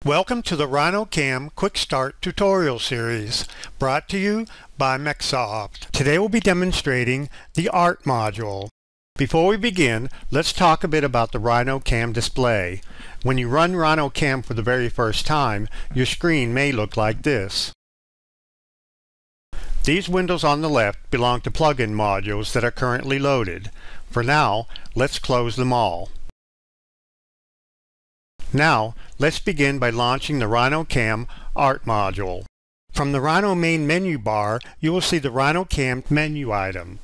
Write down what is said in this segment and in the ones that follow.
Welcome to the RhinoCAM Quick Start tutorial series, brought to you by Microsoft. Today we'll be demonstrating the ART module. Before we begin, let's talk a bit about the RhinoCAM display. When you run RhinoCAM for the very first time, your screen may look like this. These windows on the left belong to plugin modules that are currently loaded. For now, let's close them all. Now, let's begin by launching the RhinoCAM-ART module. From the Rhino main menu bar, you will see the RhinoCAM menu item.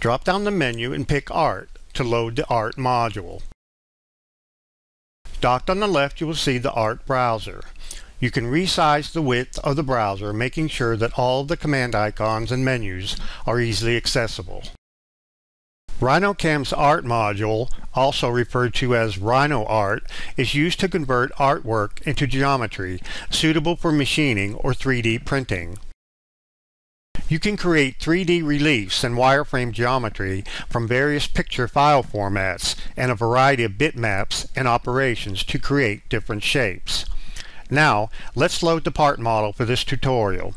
Drop down the menu and pick ART to load the ART module. Docked on the left, you will see the ART browser. You can resize the width of the browser, making sure that all of the command icons and menus are easily accessible. RhinoCAM's ART module, also referred to as RhinoART, is used to convert artwork into geometry, suitable for machining or 3D printing. You can create 3D reliefs and wireframe geometry from various picture file formats and a variety of bitmaps and operations to create different shapes. Now, let's load the part model for this tutorial.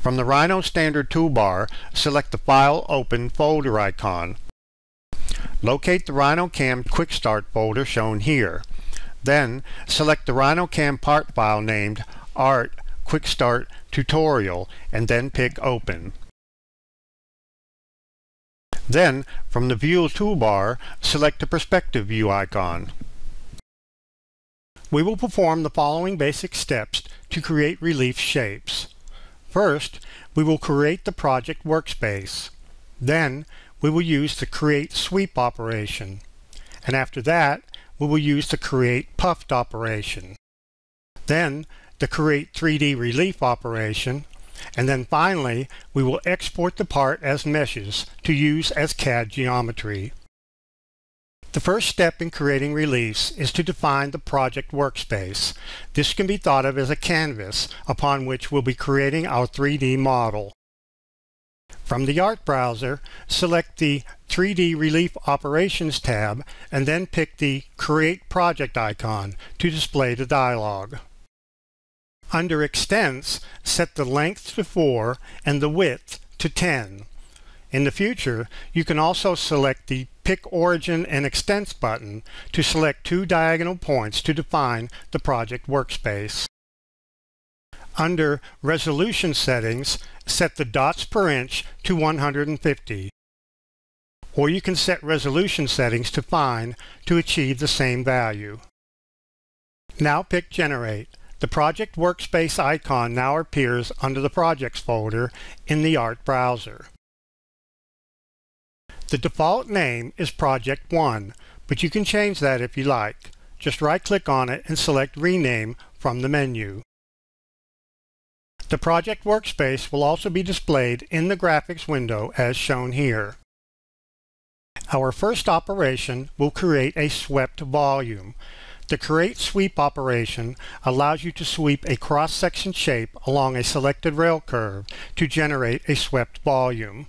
From the Rhino Standard toolbar, select the File Open folder icon. Locate the RhinoCAM Quick Start folder shown here. Then, select the RhinoCAM part file named ART Quick Start Tutorial and then pick Open. Then, from the View toolbar, select the Perspective View icon. We will perform the following basic steps to create relief shapes. First, we will create the project workspace. Then, we will use the Create Sweep operation. And after that, we will use the Create Puffed operation. Then, the Create 3D Relief operation. And then finally, we will export the part as meshes to use as CAD geometry. The first step in creating reliefs is to define the project workspace. This can be thought of as a canvas upon which we'll be creating our 3D model. From the ART browser, select the 3D Relief Operations tab and then pick the Create Project icon to display the dialog. Under Extents, set the length to 4 and the width to 10. In the future, you can also select the Pick Origin and Extents button to select two diagonal points to define the project workspace. Under Resolution Settings, set the dots per inch to 150. Or you can set resolution settings to fine to achieve the same value. Now pick Generate. The project workspace icon now appears under the Projects folder in the ART browser. The default name is Project 1, but you can change that if you like. Just right-click on it and select Rename from the menu. The project workspace will also be displayed in the graphics window as shown here. Our first operation will create a swept volume. The Create Sweep operation allows you to sweep a cross-section shape along a selected rail curve to generate a swept volume.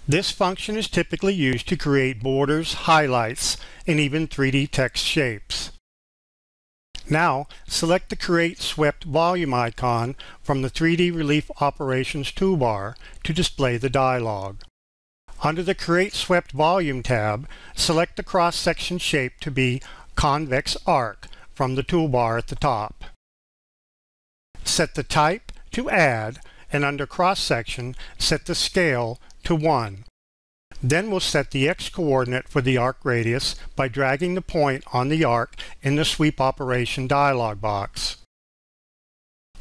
This function is typically used to create borders, highlights, and even 3D text shapes. Now, select the Create Swept Volume icon from the 3D Relief Operations toolbar to display the dialog. Under the Create Swept Volume tab, select the cross-section shape to be Convex Arc from the toolbar at the top. Set the type to Add, and under Cross-Section, set the scale to 1. Then we'll set the x-coordinate for the arc radius by dragging the point on the arc in the Sweep Operation dialog box.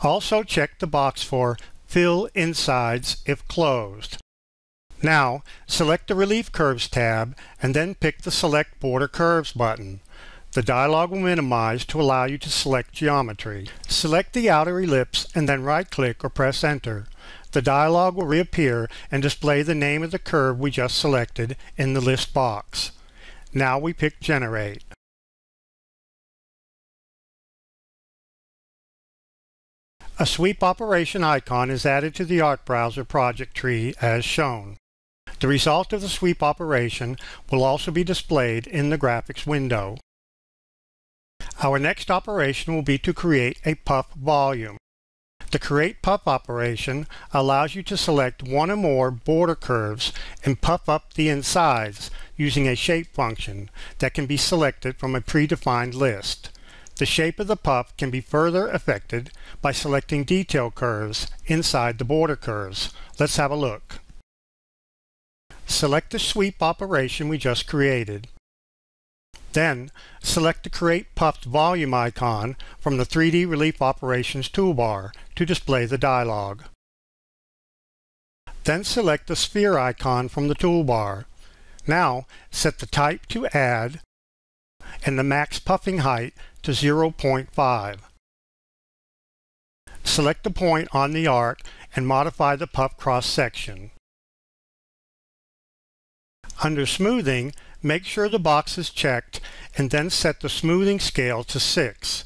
Also check the box for Fill Insides if closed. Now, select the Relief Curves tab and then pick the Select Border Curves button. The dialog will minimize to allow you to select geometry. Select the outer ellipse and then right-click or press Enter. The dialog will reappear and display the name of the curve we just selected in the list box. Now we pick Generate. A sweep operation icon is added to the ART browser project tree as shown. The result of the sweep operation will also be displayed in the graphics window. Our next operation will be to create a puff volume. The Create Puff operation allows you to select one or more border curves and puff up the insides using a shape function that can be selected from a predefined list. The shape of the puff can be further affected by selecting detail curves inside the border curves. Let's have a look. Select the sweep operation we just created. Then, select the Create Puffed Volume icon from the 3D Relief Operations toolbar to display the dialog. Then select the Sphere icon from the toolbar. Now, set the type to Add and the max puffing height to 0.5. Select the point on the arc and modify the puff cross-section. Under Smoothing, make sure the box is checked and then set the smoothing scale to 6.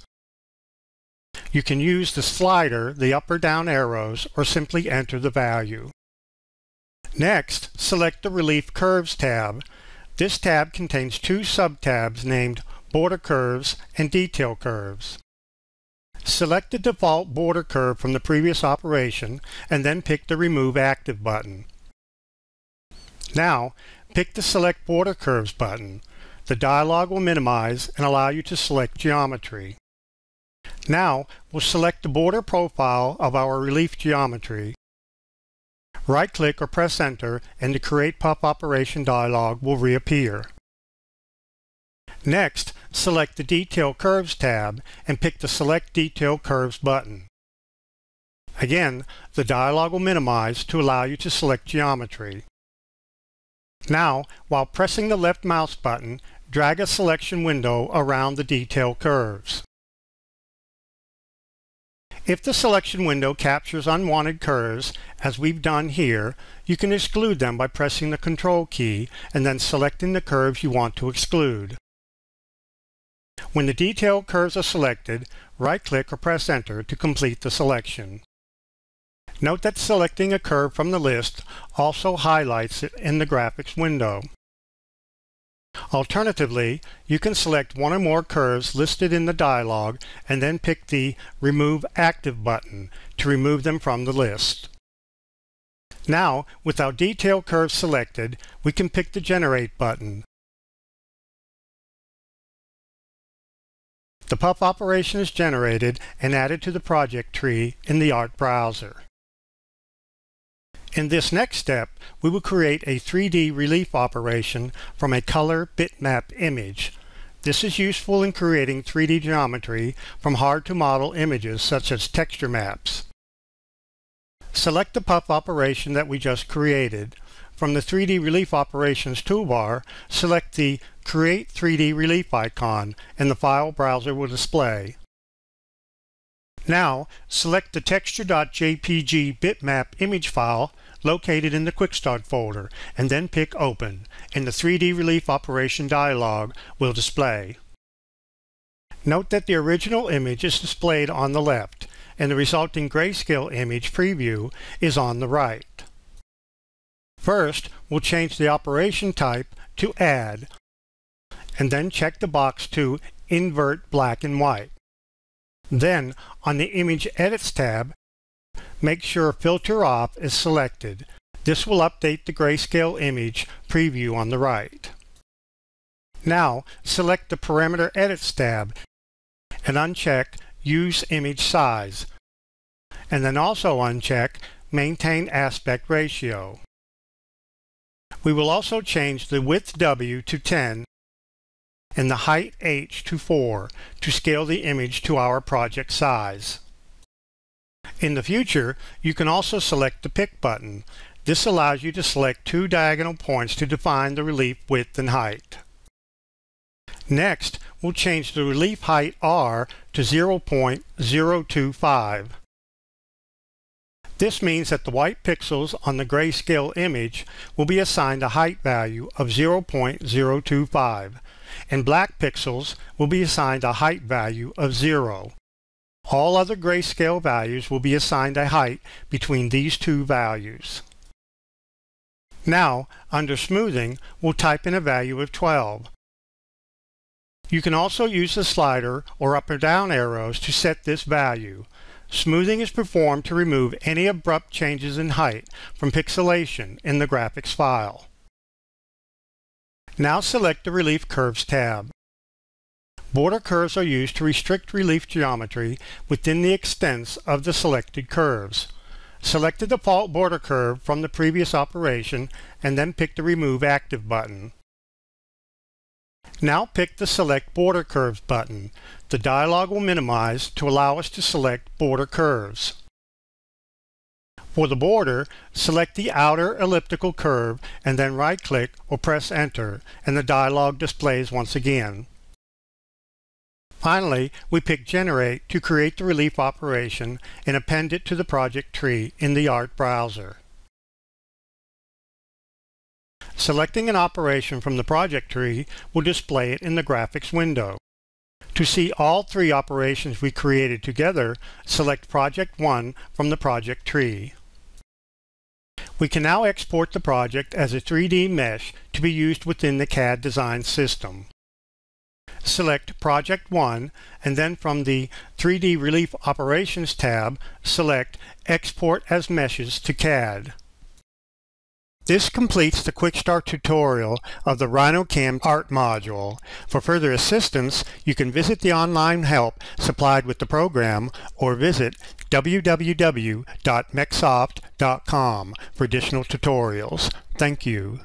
You can use the slider, the up or down arrows, or simply enter the value. Next, select the Relief Curves tab. This tab contains two sub-tabs named Border Curves and Detail Curves. Select the default border curve from the previous operation and then pick the Remove Active button. Now, pick the Select Border Curves button. The dialog will minimize and allow you to select geometry. Now, we'll select the border profile of our relief geometry. Right-click or press Enter and the Create Puff operation dialog will reappear. Next, select the Detail Curves tab and pick the Select Detail Curves button. Again, the dialog will minimize to allow you to select geometry. Now, while pressing the left mouse button, drag a selection window around the detail curves. If the selection window captures unwanted curves, as we've done here, you can exclude them by pressing the Control key and then selecting the curves you want to exclude. When the detail curves are selected, right-click or press Enter to complete the selection. Note that selecting a curve from the list also highlights it in the graphics window. Alternatively, you can select one or more curves listed in the dialog and then pick the Remove Active button to remove them from the list. Now, with our detail curve selected, we can pick the Generate button. The puff operation is generated and added to the project tree in the ART browser. In this next step, we will create a 3D relief operation from a color bitmap image. This is useful in creating 3D geometry from hard-to-model images such as texture maps. Select the puff operation that we just created. From the 3D Relief Operations toolbar, select the Create 3D Relief icon and the file browser will display. Now, select the texture.jpg bitmap image file located in the Quick Start folder and then pick Open, and the 3D Relief Operation dialog will display. Note that the original image is displayed on the left and the resulting grayscale image preview is on the right. First, we'll change the operation type to Add, and then check the box to Invert Black and White. Then, on the Image Edits tab, make sure Filter Off is selected. This will update the grayscale image preview on the right. Now, select the Parameter Edits tab and uncheck Use Image Size, and then also uncheck Maintain Aspect Ratio. We will also change the width W to 10 and the height H to 4 to scale the image to our project size. In the future, you can also select the Pick button. This allows you to select two diagonal points to define the relief width and height. Next, we'll change the relief height R to 0.025. This means that the white pixels on the grayscale image will be assigned a height value of 0.025, and black pixels will be assigned a height value of 0. All other grayscale values will be assigned a height between these two values. Now, under Smoothing, we'll type in a value of 12. You can also use the slider or up or down arrows to set this value. Smoothing is performed to remove any abrupt changes in height from pixelation in the graphics file. Now select the Relief Curves tab. Border curves are used to restrict relief geometry within the extents of the selected curves. Select the default border curve from the previous operation and then pick the Remove Active button. Now pick the Select Border Curves button. The dialog will minimize to allow us to select border curves. For the border, select the outer elliptical curve and then right-click or press Enter, and the dialog displays once again. Finally, we pick Generate to create the relief operation and append it to the project tree in the ART browser. Selecting an operation from the project tree will display it in the graphics window. To see all three operations we created together, select Project 1 from the project tree. We can now export the project as a 3D mesh to be used within the CAD design system. Select Project 1 and then from the 3D Relief Operations tab, select Export as Meshes to CAD. This completes the Quick Start tutorial of the RhinoCAM-ART module. For further assistance, you can visit the online help supplied with the program or visit www.mechsoft.com for additional tutorials. Thank you.